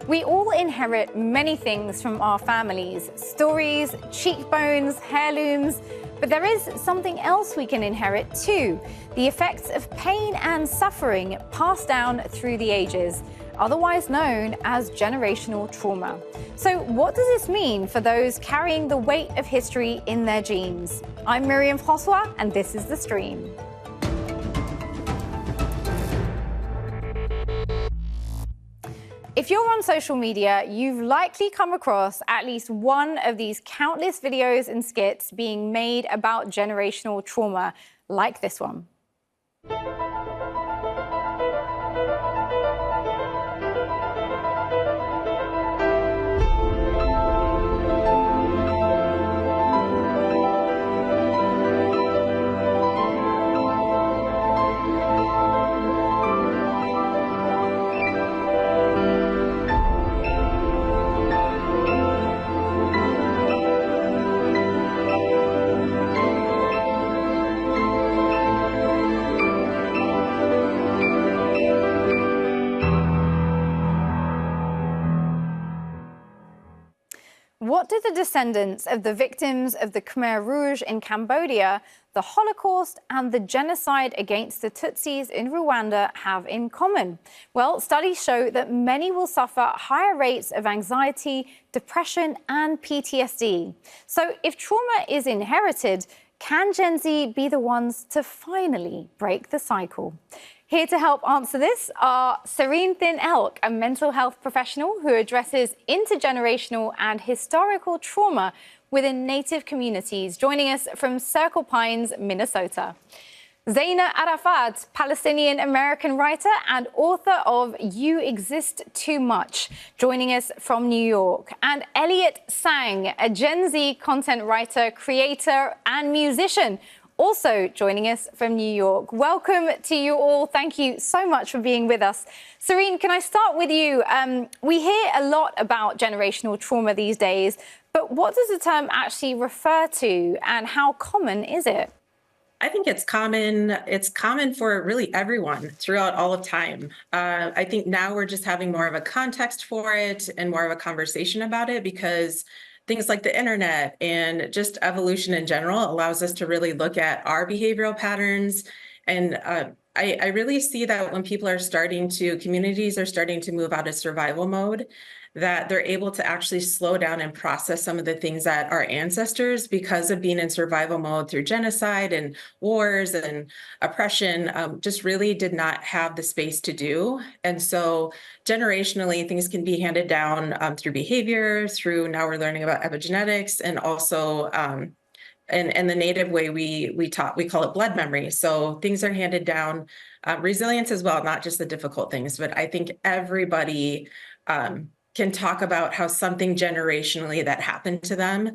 We all inherit many things from our families: stories, cheekbones, heirlooms. But there is something else we can inherit too: the effects of pain and suffering passed down through the ages, otherwise known as generational trauma. So what does this mean for those carrying the weight of history in their genes? I'm Myriam Francois, and this is The Stream. If you're on social media, you've likely come across at least one of these countless videos and skits being made about generational trauma, like this one. What do the descendants of the victims of the Khmer Rouge in Cambodia, the Holocaust, and the genocide against the Tutsis in Rwanda have in common? Well, studies show that many will suffer higher rates of anxiety, depression, and PTSD. So if trauma is inherited, can Gen Z be the ones to finally break the cycle? Here to help answer this are Serene Thin Elk, a mental health professional who addresses intergenerational and historical trauma within Native communities, joining us from Circle Pines, Minnesota. Zaina Arafat, Palestinian-American writer and author of You Exist Too Much, joining us from New York. And Elliot Sang, a Gen Z content writer, creator, and musician, also joining us from New York. Welcome to you all. Thank you so much for being with us. Serene, can I start with you? We hear a lot about generational trauma these days, but what does the term actually refer to, and how common is it? I think it's common. It's common for really everyone throughout all of time. I think now we're just having more of a context for it and more of a conversation about it, because things like the internet and just evolution in general allows us to really look at our behavioral patterns. And I really see that when communities are starting to move out of survival mode, that they're able to actually slow down and process some of the things that our ancestors, because of being in survival mode through genocide and wars and oppression, just really did not have the space to do. And so generationally, things can be handed down through behavior, through now we're learning about epigenetics, and also and the Native way we call it blood memory. So things are handed down, resilience as well, not just the difficult things, but I think everybody can talk about how something generationally that happened to them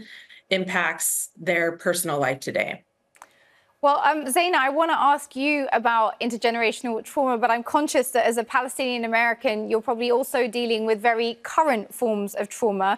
impacts their personal life today. Well, Zaina, I want to ask you about intergenerational trauma, but I'm conscious that as a Palestinian American, you're probably also dealing with very current forms of trauma.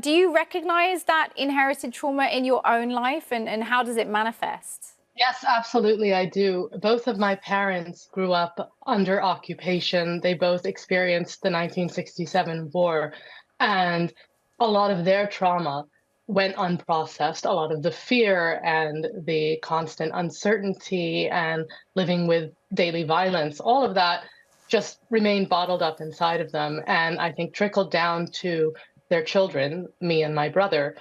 Do you recognize that inherited trauma in your own life, and how does it manifest? Yes, absolutely, I do. Both of my parents grew up under occupation. They both experienced the 1967 war, and a lot of their trauma went unprocessed. A lot of the fear and the constant uncertainty and living with daily violence, all of that just remained bottled up inside of them, and I think trickled down to their children, me and my brother,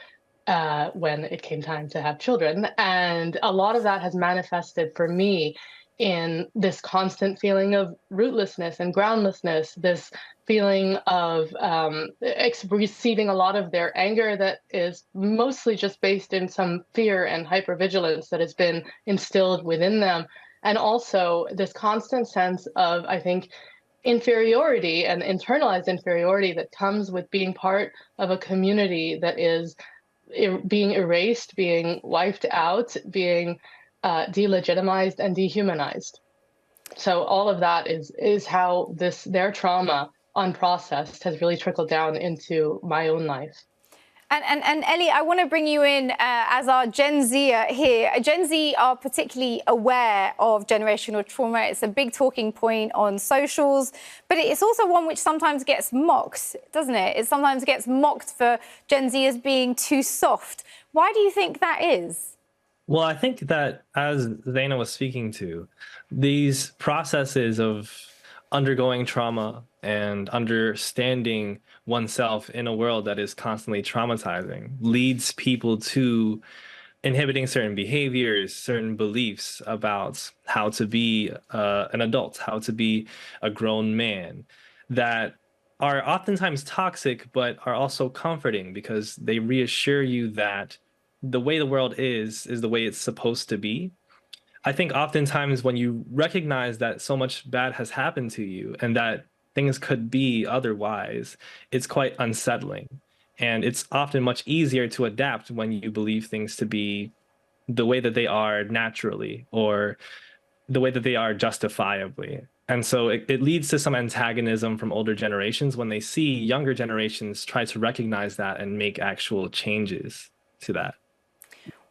when it came time to have children. And a lot of that has manifested for me in this constant feeling of rootlessness and groundlessness, this feeling of receiving a lot of their anger that is mostly just based in some fear and hypervigilance that has been instilled within them. And also this constant sense of, I think, inferiority and internalized inferiority that comes with being part of a community that is being erased, being wiped out, being delegitimized and dehumanized. So all of that is how their trauma unprocessed has really trickled down into my own life. And Elliot, I want to bring you in as our Gen Zer here. Gen Z are particularly aware of generational trauma. It's a big talking point on socials, but it's also one which sometimes gets mocked, doesn't it? It sometimes gets mocked for Gen Z as being too soft. Why do you think that is? Well, I think that, as Zaina was speaking to, these processes of undergoing trauma and understanding oneself in a world that is constantly traumatizing leads people to inhibiting certain behaviors, certain beliefs about how to be an adult, how to be a grown man, that are oftentimes toxic, but are also comforting because they reassure you that the way the world is the way it's supposed to be. I think oftentimes when you recognize that so much bad has happened to you and that things could be otherwise, it's quite unsettling. And it's often much easier to adapt when you believe things to be the way that they are naturally or the way that they are justifiably. And so it leads to some antagonism from older generations when they see younger generations try to recognize that and make actual changes to that.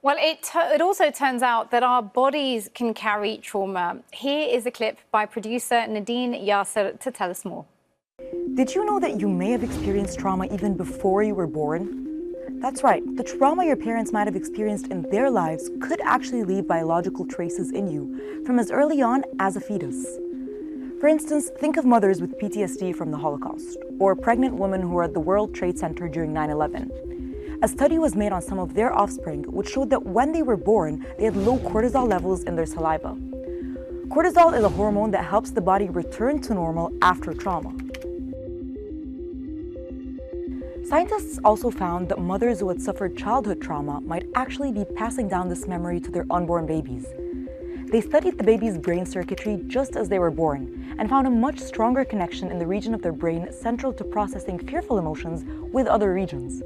Well, it also turns out that our bodies can carry trauma. Here is a clip by producer Nadine Yasser to tell us more. Did you know that you may have experienced trauma even before you were born? That's right, the trauma your parents might have experienced in their lives could actually leave biological traces in you from as early on as a fetus. For instance, think of mothers with PTSD from the Holocaust, or pregnant women who were at the World Trade Center during 9/11. A study was made on some of their offspring, which showed that when they were born, they had low cortisol levels in their saliva. Cortisol is a hormone that helps the body return to normal after trauma. Scientists also found that mothers who had suffered childhood trauma might actually be passing down this memory to their unborn babies. They studied the baby's brain circuitry just as they were born and found a much stronger connection in the region of their brain central to processing fearful emotions with other regions.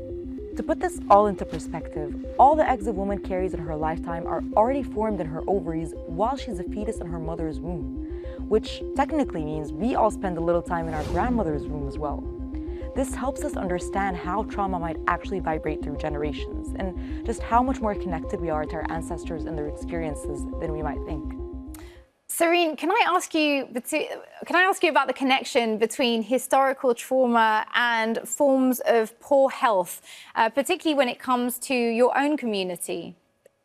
To put this all into perspective, all the eggs a woman carries in her lifetime are already formed in her ovaries while she's a fetus in her mother's womb, which technically means we all spend a little time in our grandmother's womb as well. This helps us understand how trauma might actually vibrate through generations and just how much more connected we are to our ancestors and their experiences than we might think. Serene, can I ask you about the connection between historical trauma and forms of poor health, particularly when it comes to your own community?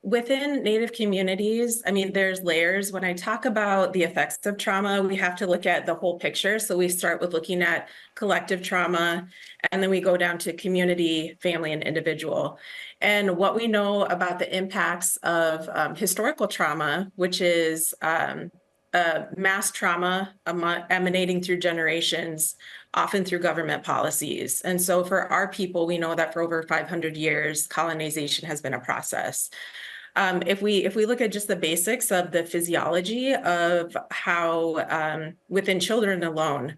Within Native communities, I mean, there's layers. When I talk about the effects of trauma, we have to look at the whole picture. So we start with looking at collective trauma, and then we go down to community, family, and individual. And what we know about the impacts of historical trauma, which is mass trauma emanating through generations, often through government policies. And so for our people, we know that for over 500 years, colonization has been a process. If we look at just the basics of the physiology of how within children alone,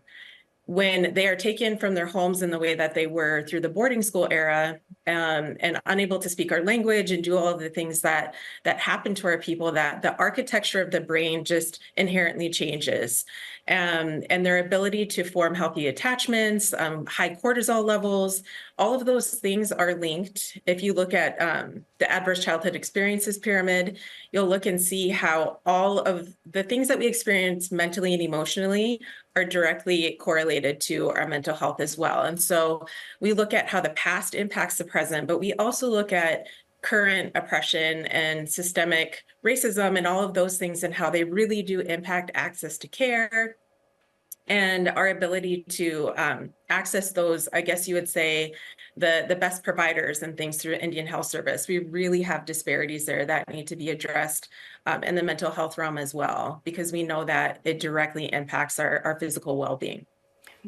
when they are taken from their homes in the way that they were through the boarding school era, and unable to speak our language and do all of the things that happen to our people, that the architecture of the brain just inherently changes, and their ability to form healthy attachments, high cortisol levels, all of those things are linked. If you look at the adverse childhood experiences pyramid, you'll look and see how all of the things that we experience mentally and emotionally are directly correlated to our mental health as well. And so we look at how the past impacts the present, but we also look at current oppression and systemic racism and all of those things and how they really do impact access to care and our ability to access those, I guess you would say, the best providers and things through Indian Health Service. We really have disparities there that need to be addressed in the mental health realm as well, because we know that it directly impacts our physical well-being.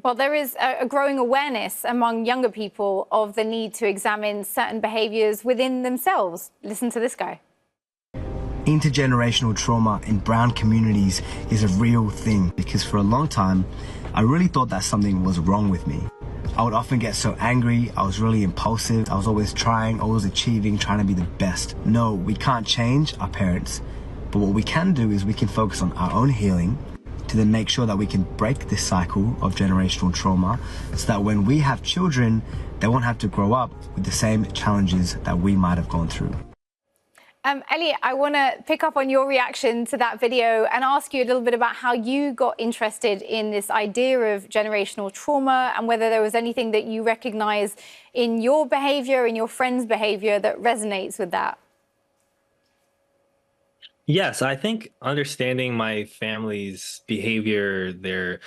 Well, there is a growing awareness among younger people of the need to examine certain behaviors within themselves. Listen to this guy. Intergenerational trauma in brown communities is a real thing because for a long time, I really thought that something was wrong with me. I would often get so angry, I was really impulsive, I was always trying, always achieving, trying to be the best. No, we can't change our parents, but what we can do is we can focus on our own healing to to then make sure that we can break this cycle of generational trauma so that when we have children, they won't have to grow up with the same challenges that we might have gone through. Elliot, I want to pick up on your reaction to that video and ask you a little bit about how you got interested in this idea of generational trauma and whether there was anything that you recognize in your behavior, in your friends' behavior that resonates with that. Yes, I think understanding my family's behavior, their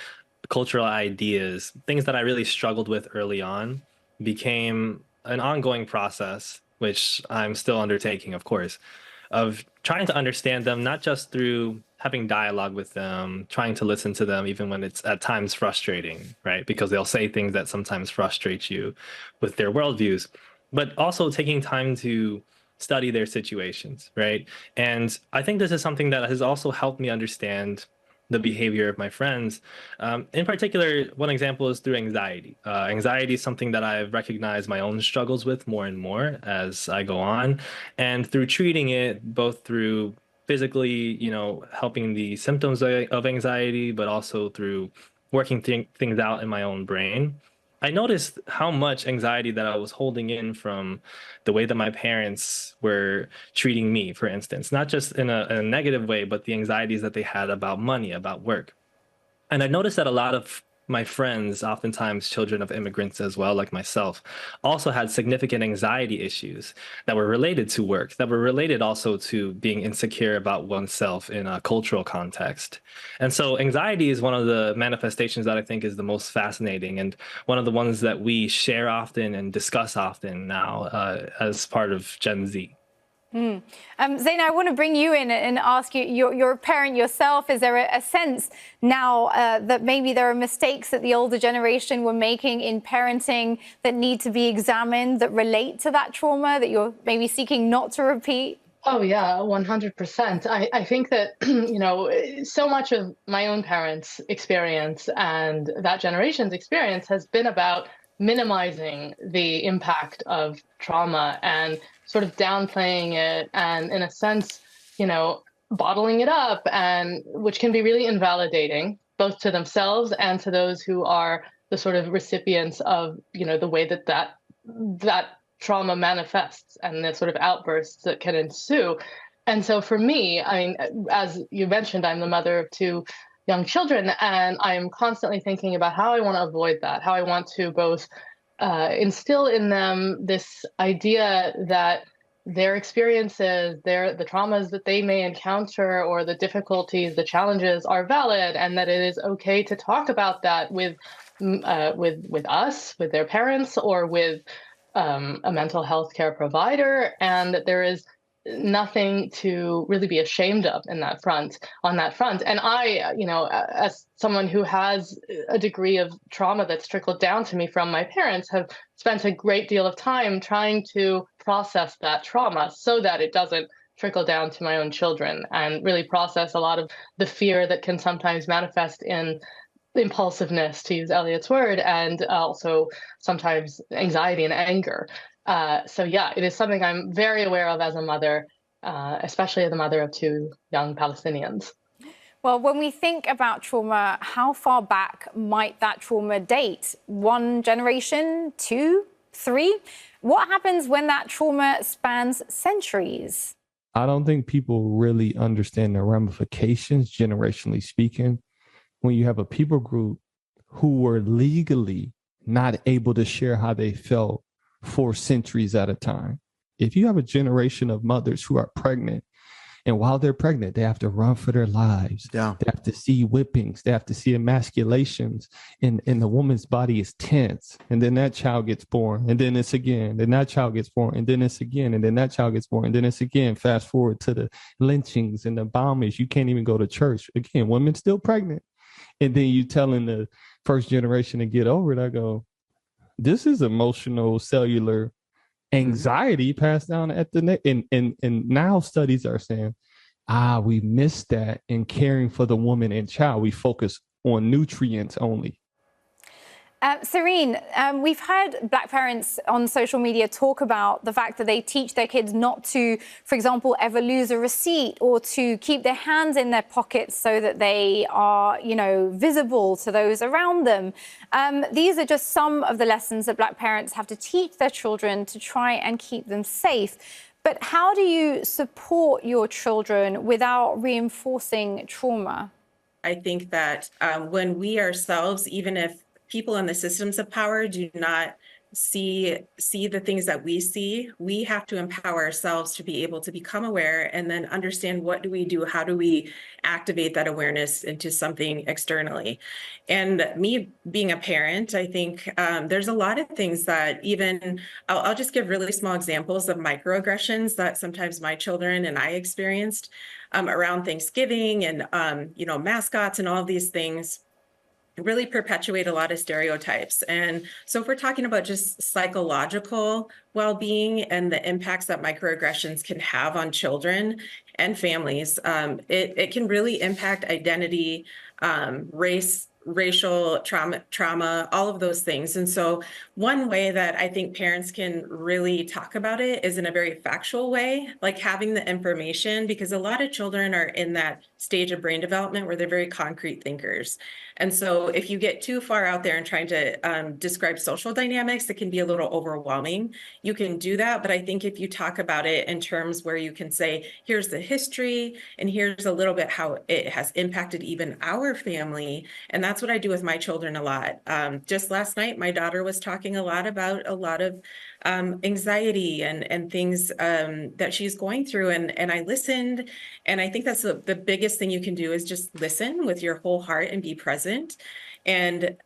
cultural ideas, things that I really struggled with early on, became an ongoing process, which I'm still undertaking, of course, of trying to understand them, not just through having dialogue with them, trying to listen to them, even when it's at times frustrating, right? Because they'll say things that sometimes frustrate you with their worldviews, but also taking time to study their situations, right? And I think this is something that has also helped me understand the behavior of my friends. In particular, one example is through anxiety. Anxiety is something that I've recognized my own struggles with more and more as I go on. And through treating it, both through physically, helping the symptoms of anxiety, but also through working things out in my own brain, I noticed how much anxiety that I was holding in from the way that my parents were treating me, for instance, not just in a negative way, but the anxieties that they had about money, about work. And I noticed that a lot of my friends, oftentimes children of immigrants as well, like myself, also had significant anxiety issues that were related to work, that were related also to being insecure about oneself in a cultural context. And so anxiety is one of the manifestations that I think is the most fascinating and one of the ones that we share often and discuss often now as part of Gen Z. Zaina, I want to bring you in and ask you, you're a parent yourself. Is there a sense now that maybe there are mistakes that the older generation were making in parenting that need to be examined, that relate to that trauma, that you're maybe seeking not to repeat? Oh, yeah, 100%. I think that, so much of my own parents' experience and that generation's experience has been about minimizing the impact of trauma and sort of downplaying it and, in a sense, bottling it up, and which can be really invalidating both to themselves and to those who are the sort of recipients of, the way that trauma manifests and the sort of outbursts that can ensue. And so for me, I mean, as you mentioned, I'm the mother of two young children, and I am constantly thinking about how I want to avoid that, how I want to both instill in them this idea that their experiences, the traumas that they may encounter, or the difficulties, the challenges are valid, and that it is okay to talk about that with us, with their parents, or with a mental health care provider, and that there is nothing to really be ashamed of on that front. And I, as someone who has a degree of trauma that's trickled down to me from my parents, have spent a great deal of time trying to process that trauma so that it doesn't trickle down to my own children, and really process a lot of the fear that can sometimes manifest in impulsiveness, to use Elliot's word, and also sometimes anxiety and anger. So yeah, it is something I'm very aware of as a mother, especially as the mother of two young Palestinians. Well, when we think about trauma, how far back might that trauma date? 1 generation, 2, 3? What happens when that trauma spans centuries? I don't think people really understand the ramifications, generationally speaking, when you have a people group who were legally not able to share how they felt for centuries at a time. If you have a generation of mothers who are pregnant, and while they're pregnant, they have to run for their lives. Yeah. They have to see whippings. They have to see emasculations. And the woman's body is tense. And then that child gets born. And then it's again. Then that child gets born. And then it's again. And then that child gets born. And then it's again. Fast forward to the lynchings and the bombings. You can't even go to church. Again, women still pregnant. And then you telling the first generation to get over it. I go, this is emotional, cellular anxiety passed down at the neck. And now studies are saying, we missed that in caring for the woman and child. We focus on nutrients only. Serene, we've heard Black parents on social media talk about the fact that they teach their kids not to, for example, ever lose a receipt or to keep their hands in their pockets so that they are, you know, visible to those around them. These are just some of the lessons that Black parents have to teach their children to try and keep them safe. But how do you support your children without reinforcing trauma? I think that when we ourselves, even if people in the systems of power do not see the things that we see, we have to empower ourselves to be able to become aware and then understand what do we do, how do we activate that awareness into something externally. And me being a parent, I think there's a lot of things that even, I'll just give really small examples of microaggressions that sometimes my children and I experienced around Thanksgiving and, you know, mascots and all of these things really perpetuate a lot of stereotypes. And so if we're talking about just psychological well-being and the impacts that microaggressions can have on children and families, it can really impact identity, racial trauma, all of those things. And so one way that I think parents can really talk about it is in a very factual way, like having the information, because a lot of children are in that stage of brain development where they're very concrete thinkers. And so if you get too far out there and trying to describe social dynamics, it can be a little overwhelming. You can do that, but I think if you talk about it in terms where you can say, here's the history, and here's a little bit how it has impacted even our family. And that's what I do with my children a lot. Just last night, my daughter was talking a lot about a lot of anxiety and things that she's going through. And I listened. And I think that's the biggest thing you can do is just listen with your whole heart and be present. And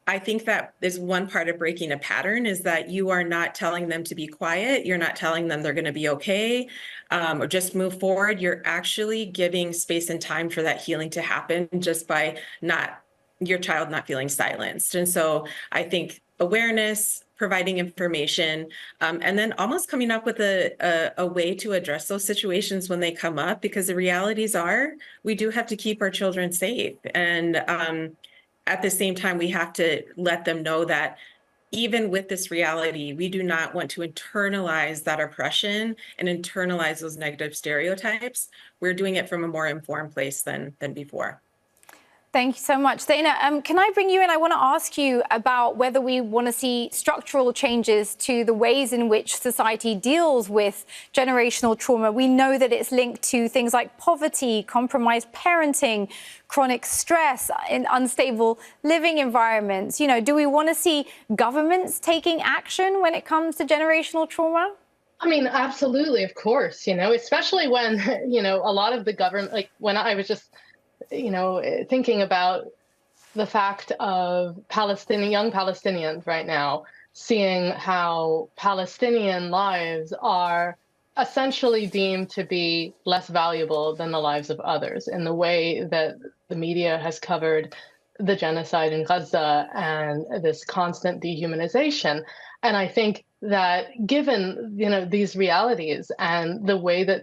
I think that is one part of breaking a pattern, is that you are not telling them to be quiet. You're not telling them they're going to be okay, or just move forward. You're actually giving space and time for that healing to happen just by your child not feeling silenced. And so I think awareness, providing information, and then almost coming up with a way to address those situations when they come up, because the realities are we do have to keep our children safe. And at the same time, we have to let them know that even with this reality, we do not want to internalize that oppression and internalize those negative stereotypes. We're doing it from a more informed place than before. Thank you so much. Zaina, can I bring you in? I want to ask you about whether we want to see structural changes to the ways in which society deals with generational trauma. We know that it's linked to things like poverty, compromised parenting, chronic stress, in unstable living environments. You know, do we want to see governments taking action when it comes to generational trauma? I mean, absolutely, of course, you know, especially when, you know, a lot of the government, like when I was just, you know, thinking about the fact of young Palestinians right now, seeing how Palestinian lives are essentially deemed to be less valuable than the lives of others, in the way that the media has covered the genocide in Gaza and this constant dehumanization. And I think that given, you know, these realities and the way that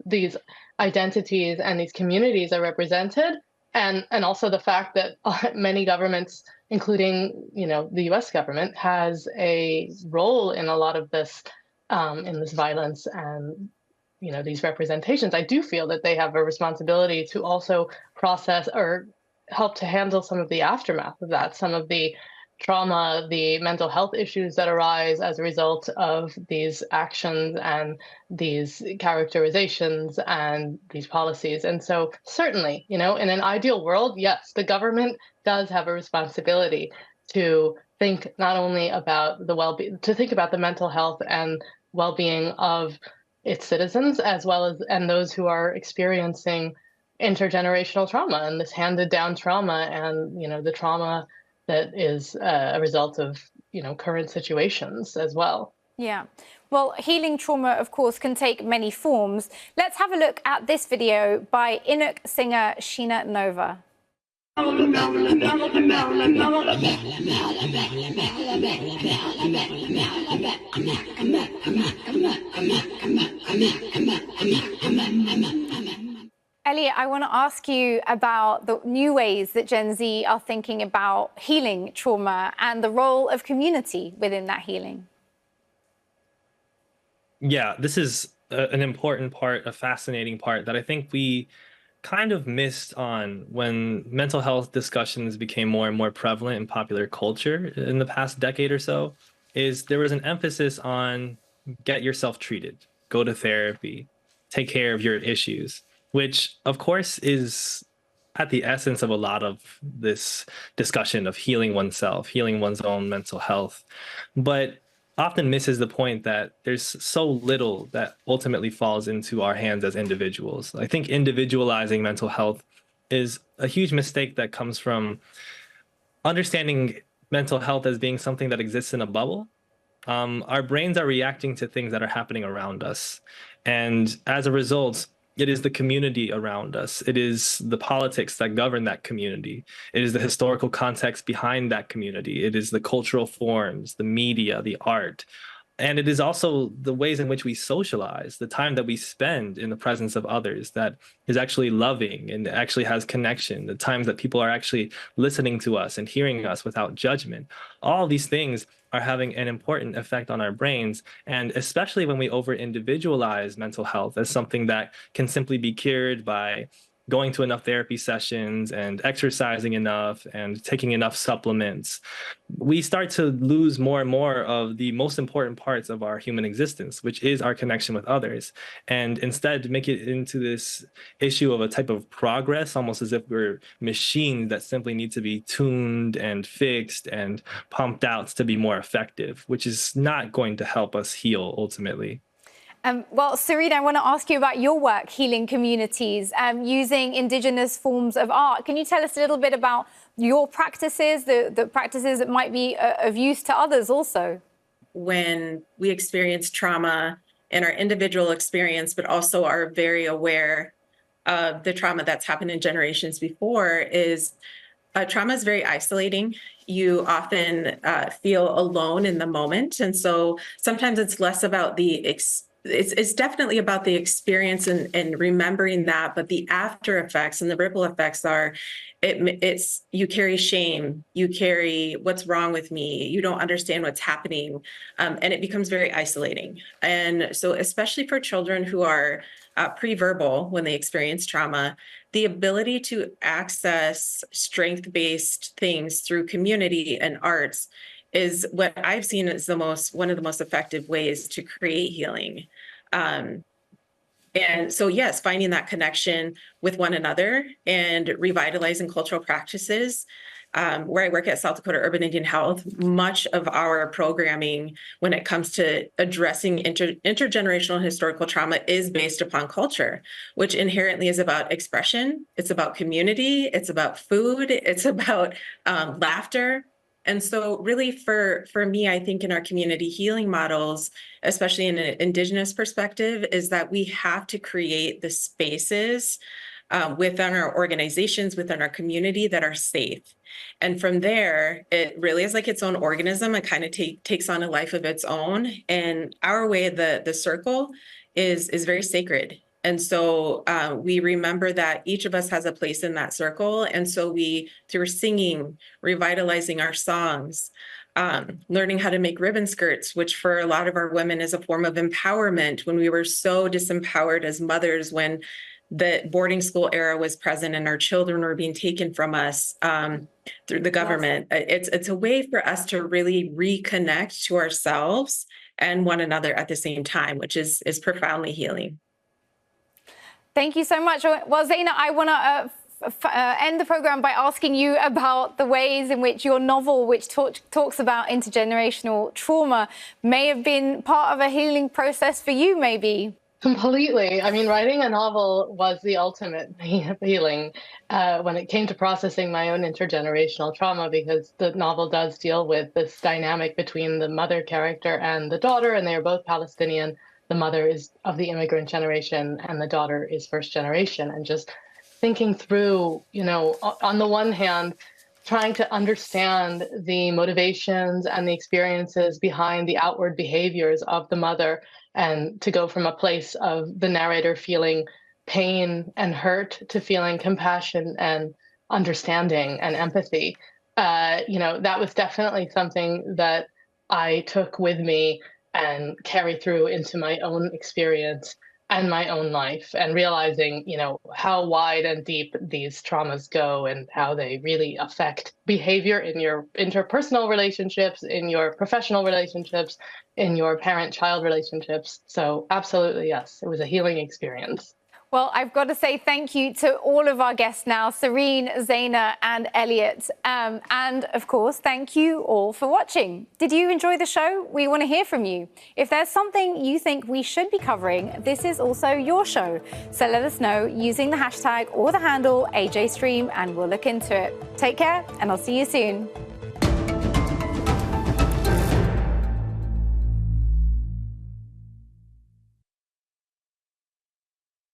these identities and these communities are represented, and also the fact that many governments, including, you know, the U.S. government, has a role in a lot of this, in this violence and, you know, these representations, I do feel that they have a responsibility to also process or help to handle some of the aftermath of that, some of the trauma, the mental health issues that arise as a result of these actions and these characterizations and these policies. And so certainly, you know, in an ideal world, yes, the government does have a responsibility to think not only about the well-being, to think about the mental health and well-being of its citizens, as well as and those who are experiencing intergenerational trauma and this handed down trauma and, you know, the trauma that is a result of, you know, current situations as well. Yeah. Well, healing trauma, of course, can take many forms. Let's have a look at this video by Inuk singer Sheena Nova. Elliot, I want to ask you about the new ways that Gen Z are thinking about healing trauma and the role of community within that healing. Yeah, this is an important part, a fascinating part that I think we kind of missed on when mental health discussions became more and more prevalent in popular culture in the past decade or so, is there was an emphasis on get yourself treated, go to therapy, take care of your issues, which of course is at the essence of a lot of this discussion of healing oneself, healing one's own mental health. But often misses the point that there's so little that ultimately falls into our hands as individuals. I think individualizing mental health is a huge mistake that comes from understanding mental health as being something that exists in a bubble. Our brains are reacting to things that are happening around us. And as a result, it is the community around us. It is the politics that govern that community. It is the historical context behind that community. It is the cultural forms, the media, the art. And it is also the ways in which we socialize, the time that we spend in the presence of others that is actually loving and actually has connection, the times that people are actually listening to us and hearing us without judgment. All these things are having an important effect on our brains. And especially when we over-individualize mental health as something that can simply be cured by going to enough therapy sessions and exercising enough and taking enough supplements, we start to lose more and more of the most important parts of our human existence, which is our connection with others. And instead make it into this issue of a type of progress, almost as if we're machines that simply need to be tuned and fixed and pumped out to be more effective, which is not going to help us heal ultimately. Well, Serene, I want to ask you about your work healing communities using indigenous forms of art. Can you tell us a little bit about your practices, the practices that might be of use to others also? When we experience trauma in our individual experience, but also are very aware of the trauma that's happened in generations before, is trauma is very isolating. You often feel alone in the moment. And so sometimes it's less about it's definitely about the experience and remembering that, but the after effects and the ripple effects are, it's you carry shame, you carry what's wrong with me, you don't understand what's happening, and it becomes very isolating. And so especially for children who are pre-verbal when they experience trauma, the ability to access strength-based things through community and arts is what I've seen as one of the most effective ways to create healing. And so, yes, finding that connection with one another and revitalizing cultural practices. Where I work at South Dakota Urban Indian Health, much of our programming when it comes to addressing intergenerational historical trauma is based upon culture, which inherently is about expression. It's about community. It's about food. It's about laughter. And so really for me, I think in our community healing models, especially in an Indigenous perspective, is that we have to create the spaces within our organizations, within our community that are safe. And from there, it really is like its own organism. It kind of takes on a life of its own. And our way, the circle is very sacred. And so we remember that each of us has a place in that circle. And so through singing, revitalizing our songs, learning how to make ribbon skirts, which for a lot of our women is a form of empowerment when we were so disempowered as mothers when the boarding school era was present and our children were being taken from us through the government. Yes. It's a way for us to really reconnect to ourselves and one another at the same time, which is profoundly healing. Thank you so much. Well, Zaina, I want to end the program by asking you about the ways in which your novel, which talks about intergenerational trauma, may have been part of a healing process for you, maybe. Completely. I mean, writing a novel was the ultimate healing when it came to processing my own intergenerational trauma, because the novel does deal with this dynamic between the mother character and the daughter, and they are both Palestinian. The mother is of the immigrant generation and the daughter is first generation. And just thinking through, on the one hand, trying to understand the motivations and the experiences behind the outward behaviors of the mother, and to go from a place of the narrator feeling pain and hurt to feeling compassion and understanding and empathy. That was definitely something that I took with me and carry through into my own experience and my own life, and realizing, how wide and deep these traumas go and how they really affect behavior in your interpersonal relationships, in your professional relationships, in your parent-child relationships. So absolutely, yes, it was a healing experience. Well, I've got to say thank you to all of our guests now, Serene, Zaina, and Elliot. And of course, thank you all for watching. Did you enjoy the show? We want to hear from you. If there's something you think we should be covering, this is also your show. So let us know using the hashtag or the handle AJStream, and we'll look into it. Take care, and I'll see you soon.